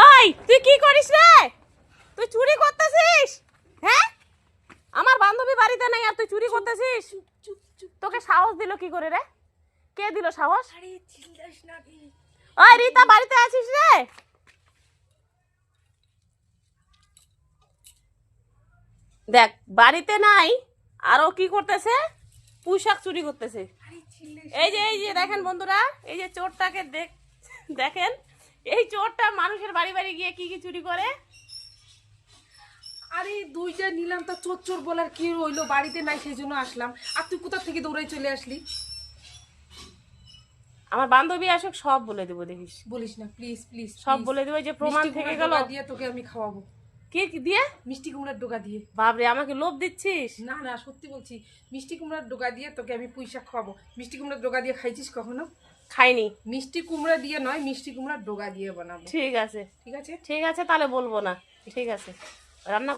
ওই তুই কি করিস রে? তুই চুরি করতেছিস? হ্যাঁ, আমার বান্ধবী বাড়িতে নাই আর তুই চুরি করতেছিস? তোকে সাহস দিল কি করে রে? কে দিল সাহস? আরে চিল্লাস না রে। ওই রিতা, বাড়িতে আছিস রে? দেখ বাড়িতে নাই, আর ও কি করতেছে? পুঁইশাক চুরি করতেছে। আরে চিল্লাস এই যে দেখেন বন্ধুরা, এই যে চোরটাকে দেখেন, এই চোরটা মানুষের বাড়ি বাড়ি গিয়ে কি কি চুরি করে। আরে দুইটা নিলাম, তা চোর চোর বলার কি রইলো? বাড়িতে নাই সেই জন্য আসলাম। আর তুই কোথা থেকে দৌড়াই চলে আসলি? আমার বান্ধবী আসুক সব বলে দেবো, দেখিস। বলিস না প্লিজ প্লিজ। সব বলে দেবো, যে প্রমাণ থেকে গেল। দিয়ে তোকে আমি খাওয়াবো। কি দিয়ে? মিষ্টি কুমড়ার ডোকা দিয়ে। বাপরে, আমাকে লোভ দিচ্ছিস? না না, সত্যি বলছি, মিষ্টি কুমড়ার ডোকা দিয়ে তোকে আমি পুঁইশাক খাওয়াবো। মিষ্টি কুমড়ার ডোকা দিয়ে খাইছিস কখনো? খাইনি। মিষ্টি কুমড়া দিয়ে নয়, মিষ্টি কুমড়ার ডোকা দিয়ে বানাবো। ঠিক আছে, ঠিক আছে। ঠিক আছে, তাহলে বলবো না। ঠিক আছে, রান্না